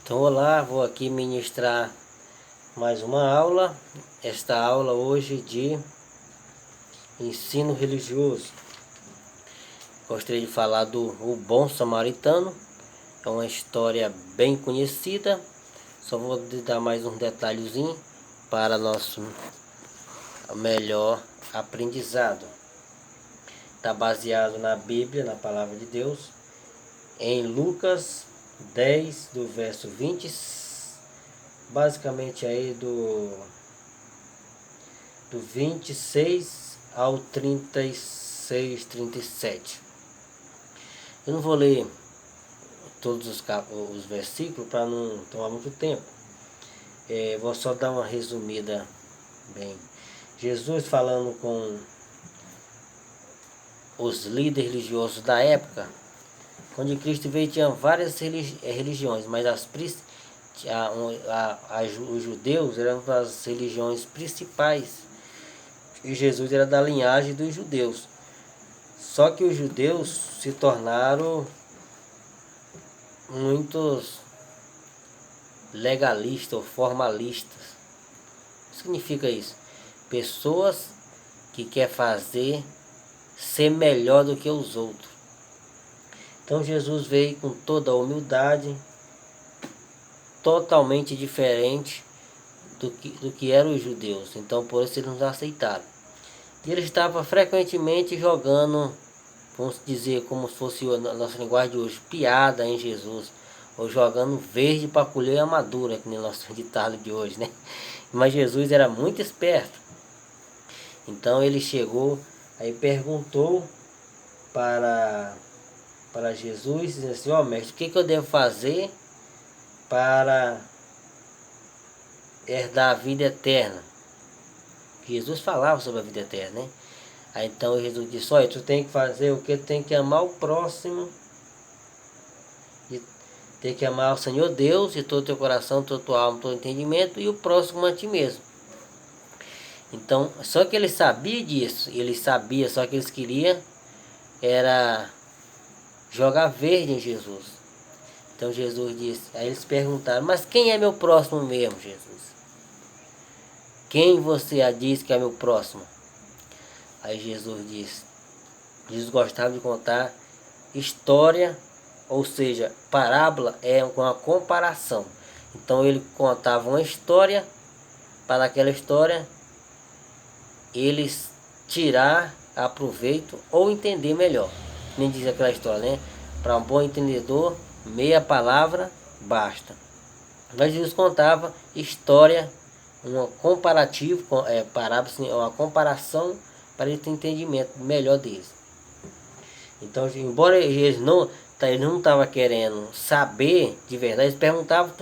Então, olá, vou aqui ministrar mais uma aula. Esta aula hoje de ensino religioso. Gostaria de falar do O Bom Samaritano. É uma história bem conhecida. Só vou dar mais um detalhezinho para nosso melhor aprendizado. Está baseado na Bíblia, na Palavra de Deus, em Lucas 10, do verso 20, basicamente aí do 26 ao 36, 37. Eu não vou ler todos os versículos para não tomar muito tempo. Vou só dar uma resumida bem. Jesus falando com os líderes religiosos da época. Quando Cristo veio tinha várias religiões, mas os judeus eram as religiões principais. E Jesus era da linhagem dos judeus. Só que os judeus se tornaram muitos legalistas ou formalistas. O que significa isso? Pessoas que querem ser melhor do que os outros. Então Jesus veio com toda a humildade, totalmente diferente do que eram os judeus. Então por isso eles nos aceitaram. E ele estava frequentemente jogando, vamos dizer, como se fosse a nossa linguagem de hoje, piada em Jesus, ou jogando verde para colher a madura, que nem nosso ditado de hoje, né? Mas Jesus era muito esperto. Então ele chegou, aí perguntou para Jesus, dizendo assim: ó mestre, o que eu devo fazer para herdar a vida eterna? Jesus falava sobre a vida eterna, né? Aí então Jesus disse: olha, tu tem que fazer o que? Tu tem que amar o próximo, tem que amar o Senhor Deus de todo o teu coração, toda a tua alma, todo o entendimento, e o próximo a ti mesmo. Então, só que ele sabia disso, só que eles queriam era jogar verde em Jesus. Então Jesus disse, aí eles perguntaram: mas quem é meu próximo mesmo, Jesus? Quem você diz que é meu próximo? Aí Jesus disse, Jesus gostava de contar história, ou seja, parábola é uma comparação. Então ele contava uma história, para aquela história eles tirar aproveito ou entender melhor. Nem diz aquela história, né? Para um bom entendedor, meia palavra basta. Mas Jesus contava história, uma comparativa, parábola, uma comparação para ele ter entendimento melhor deles. Então, embora eles não estavam querendo saber de verdade, eles perguntavam,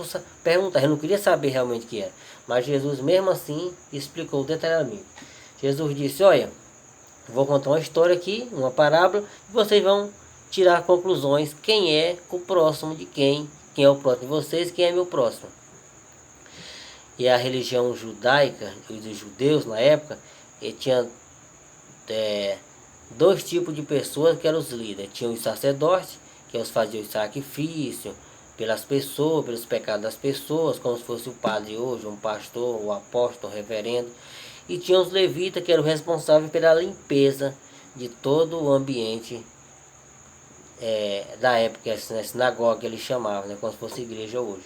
eles não queriam saber realmente o que era. Mas Jesus mesmo assim explicou detalhadamente. Jesus disse: olha, vou contar uma história aqui, uma parábola, e vocês vão tirar conclusões. Quem é o próximo de quem é o próximo de vocês, quem é meu próximo. E a religião judaica, os judeus na época, tinha dois tipos de pessoas que eram os líderes. Tinha os sacerdotes, que eles faziam o sacrifício pelas pessoas, pelos pecados das pessoas, como se fosse o padre hoje, um pastor, o apóstolo, o reverendo. E tinha os levitas, que eram responsáveis pela limpeza de todo o ambiente da época, a sinagoga que eles chamavam, né, como se fosse a igreja hoje.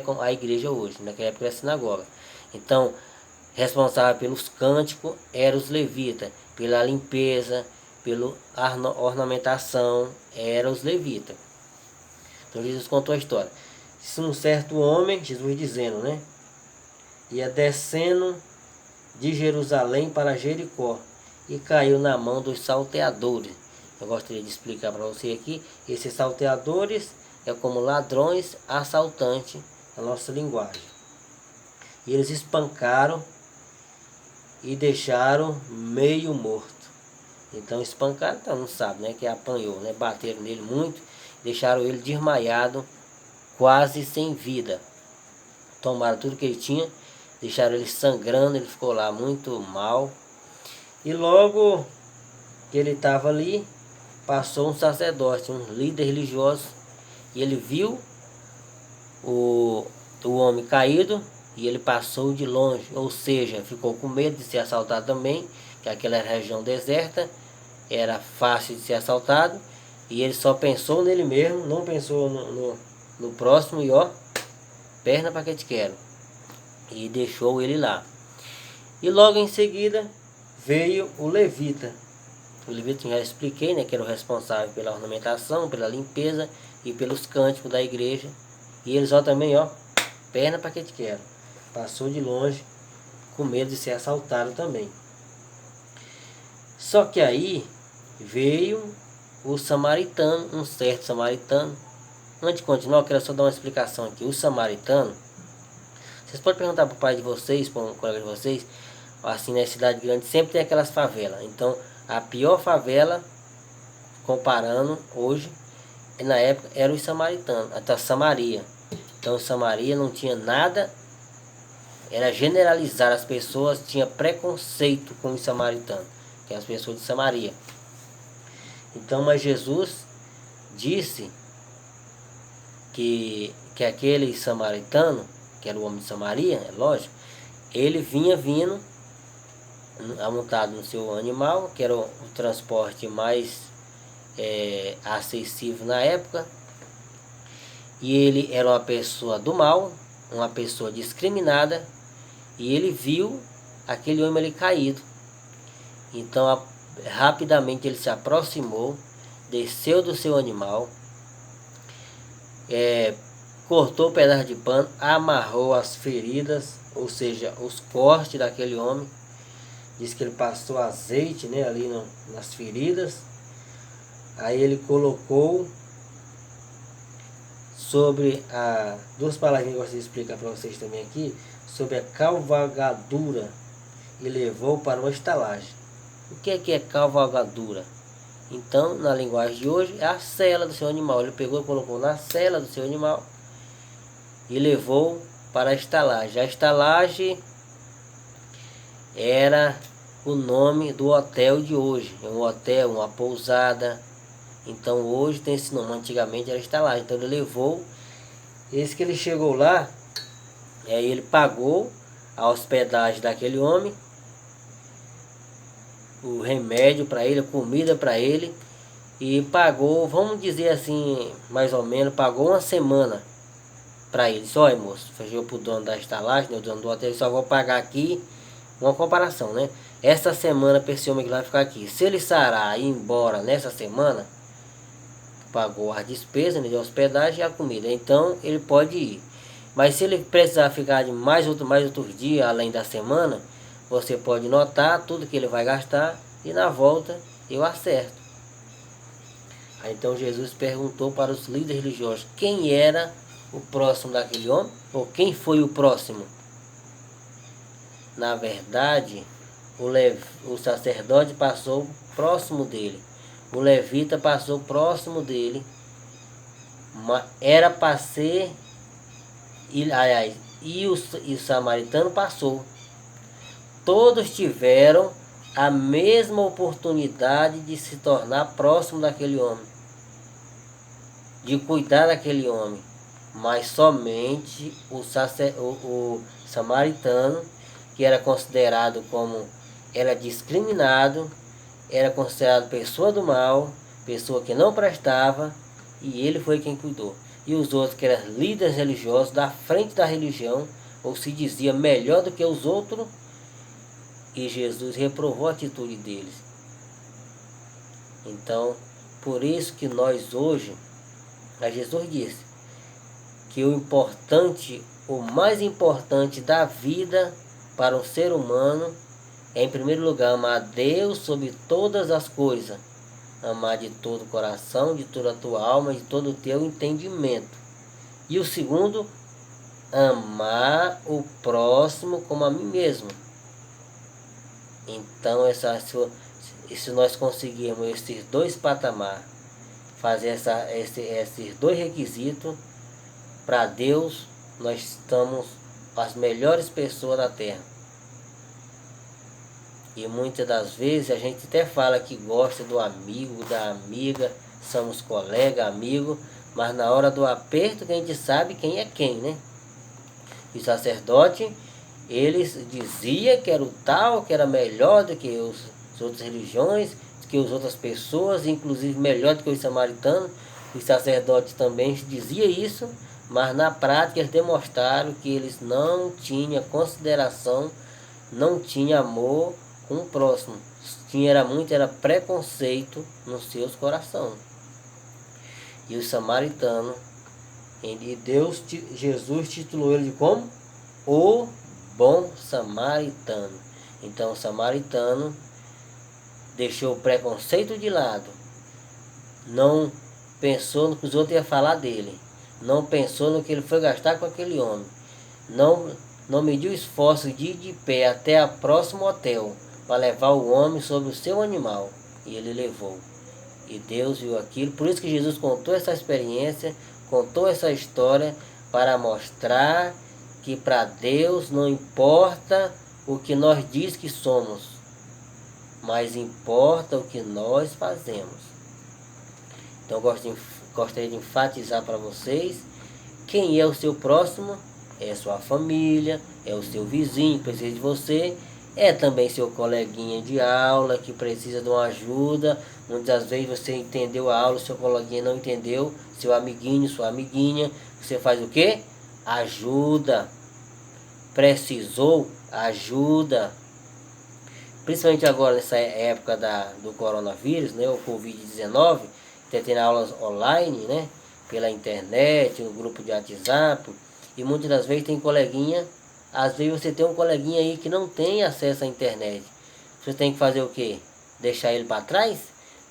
Com a igreja hoje, naquela época era a sinagoga. Então, responsável pelos cânticos eram os levitas, pela limpeza, pela ornamentação, eram os levitas. Então Jesus contou a história. Se um certo homem, Jesus dizendo, né, ia descendo de Jerusalém para Jericó e caiu na mão dos salteadores. Eu gostaria de explicar para você aqui. Esses salteadores é como ladrões, assaltantes, na nossa linguagem. E eles espancaram e deixaram meio morto. Então espancaram, então não sabe, né, que apanhou, né, bateram nele muito, deixaram ele desmaiado, quase sem vida. Tomaram tudo que ele tinha, deixaram ele sangrando, ele ficou lá muito mal. E logo que ele estava ali, passou um sacerdote, um líder religioso, e ele viu o homem caído e ele passou de longe, ou seja, ficou com medo de ser assaltado também, que aquela era região deserta, era fácil de ser assaltado, e ele só pensou nele mesmo, não pensou no próximo, e ó, perna para que te quero, e deixou ele lá. E logo em seguida veio o levita. O levita eu já expliquei, né, que era o responsável pela ornamentação, pela limpeza e pelos cânticos da igreja. E eles ó também, ó, perna para que te quero. Passou de longe, com medo de ser assaltado também. Só que aí veio o samaritano, um certo samaritano. Antes de continuar, eu quero só dar uma explicação aqui. O samaritano, vocês podem perguntar para o pai de vocês, para um colega de vocês, assim, na cidade grande sempre tem aquelas favelas. Então, a pior favela, comparando hoje, na época, era os samaritanos, até Samaria. Então, Samaria não tinha nada, era generalizar, as pessoas tinham preconceito com os samaritanos, que eram as pessoas de Samaria. Então, mas Jesus disse que aquele samaritano, que era o homem de Samaria, é lógico, ele vinha vindo amontado no seu animal, que era o transporte mais acessível na época, e ele era uma pessoa do mal, uma pessoa discriminada, e ele viu aquele homem ali caído. Então rapidamente ele se aproximou, desceu do seu animal, cortou o pedaço de pano, amarrou as feridas, ou seja, os cortes daquele homem. Diz que ele passou azeite, né, ali nas feridas. Aí ele colocou sobre duas palavrinhas que eu gostaria de explicar para vocês também aqui, sobre a cavalgadura, e levou para uma estalagem. O que é cavalgadura? Então, na linguagem de hoje, é a sela do seu animal. Ele pegou e colocou na sela do seu animal e levou para a estalagem. A estalagem era o nome do hotel de hoje. É um hotel, uma pousada. Então hoje tem esse nome, antigamente era estalagem. Então ele levou, esse que ele chegou lá, aí ele pagou a hospedagem daquele homem, o remédio para ele, a comida para ele, e pagou, vamos dizer assim, mais ou menos, pagou uma semana para ele. Só, moço, fechou pro dono da estalagem, né, o dono do hotel, só vou pagar aqui, uma comparação, né? Essa semana para esse homem que vai ficar aqui. Se ele sarar e ir embora nessa semana, pagou as despesas, né, de hospedagem e a comida, então ele pode ir. Mas se ele precisar ficar de mais outros dias além da semana, você pode notar tudo que ele vai gastar e na volta eu acerto. Aí então Jesus perguntou para os líderes religiosos quem era o próximo daquele homem, ou quem foi o próximo. Na verdade, o sacerdote passou próximo dele, o levita passou próximo dele, era para ser, e o samaritano passou. Todos tiveram a mesma oportunidade de se tornar próximo daquele homem, de cuidar daquele homem, mas somente o samaritano, que era considerado como, era discriminado, era considerado pessoa do mal, pessoa que não prestava, e ele foi quem cuidou. E os outros, que eram líderes religiosos, da frente da religião, ou se dizia melhor do que os outros, e Jesus reprovou a atitude deles. Então, por isso que nós hoje, Jesus disse que o mais importante da vida para um ser humano é, em primeiro lugar, amar a Deus sobre todas as coisas, amar de todo o coração, de toda a tua alma, de todo o teu entendimento. E o segundo, amar o próximo como a mim mesmo. Então, se nós conseguirmos esses dois patamares, fazer esses dois requisitos, para Deus, nós estamos as melhores pessoas da terra. E muitas das vezes a gente até fala que gosta do amigo, da amiga, somos colega, amigo, mas na hora do aperto que a gente sabe quem é quem, né? E o sacerdote, eles dizia que era o tal, que era melhor do que as outras religiões, do que as outras pessoas, inclusive melhor do que os samaritanos. Os sacerdotes também dizia isso, mas na prática eles demonstraram que eles não tinham consideração, não tinham amor com o próximo. Era preconceito nos seus corações. E os samaritanos, Jesus titulou ele de como? O bom samaritano. Então o samaritano deixou o preconceito de lado, não pensou no que os outros iam falar dele, não pensou no que ele foi gastar com aquele homem, não mediu esforço de ir de pé até o próximo hotel para levar o homem sobre o seu animal, e ele levou. E Deus viu aquilo, por isso que Jesus contou essa experiência, contou essa história, para mostrar que para Deus não importa o que nós diz que somos, mas importa o que nós fazemos. Então gostaria de enfatizar para vocês, quem é o seu próximo? É sua família, é o seu vizinho que precisa de você, é também seu coleguinha de aula que precisa de uma ajuda. Muitas vezes você entendeu a aula, seu coleguinha não entendeu, seu amiguinho, sua amiguinha, você faz o quê? Ajuda. Precisou, ajuda. Principalmente agora nessa época do coronavírus, né, o Covid-19, está tendo aulas online, né, pela internet, no grupo de WhatsApp, e muitas das vezes tem coleguinha, às vezes você tem um coleguinha aí que não tem acesso à internet. Você tem que fazer o quê? Deixar ele para trás?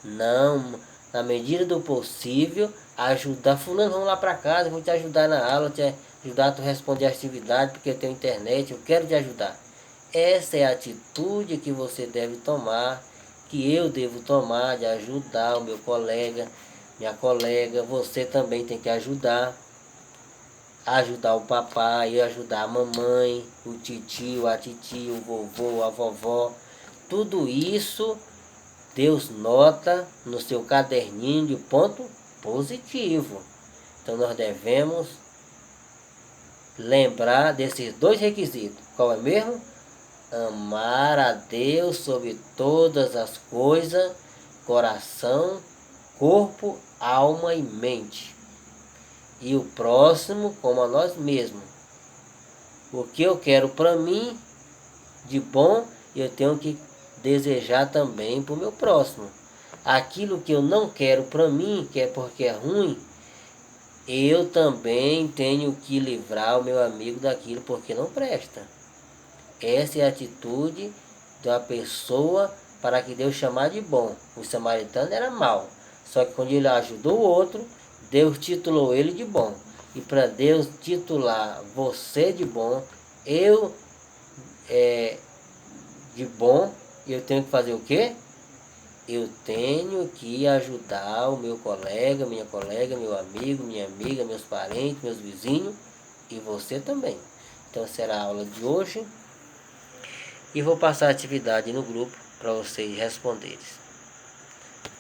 Não, na medida do possível, ajudar. Fulano, vamos lá para casa, vou te ajudar na aula, te ajudar a tu responder a atividade, porque eu tenho internet, eu quero te ajudar. Essa é a atitude que você deve tomar, que eu devo tomar, de ajudar o meu colega, minha colega. Você também tem que ajudar o papai, ajudar a mamãe, o titio, a titia, o vovô, a vovó. Tudo isso Deus nota no seu caderninho de ponto positivo. Então nós devemos lembrar desses dois requisitos. Qual é mesmo? Amar a Deus sobre todas as coisas, coração, corpo, alma e mente. E o próximo como a nós mesmos. O que eu quero para mim de bom, eu tenho que desejar também para o meu próximo. Aquilo que eu não quero para mim, que é porque é ruim, eu também tenho que livrar o meu amigo daquilo porque não presta. Essa é a atitude de uma pessoa para que Deus chamar de bom. O samaritano era mau, só que quando ele ajudou o outro, Deus titulou ele de bom. E para Deus titular você de bom, eu de bom, eu tenho que fazer o quê? Eu tenho que ajudar o meu colega, meu amigo, minha amiga, meus parentes, meus vizinhos, e você também. Então será a aula de hoje, e vou passar a atividade no grupo para vocês responderem.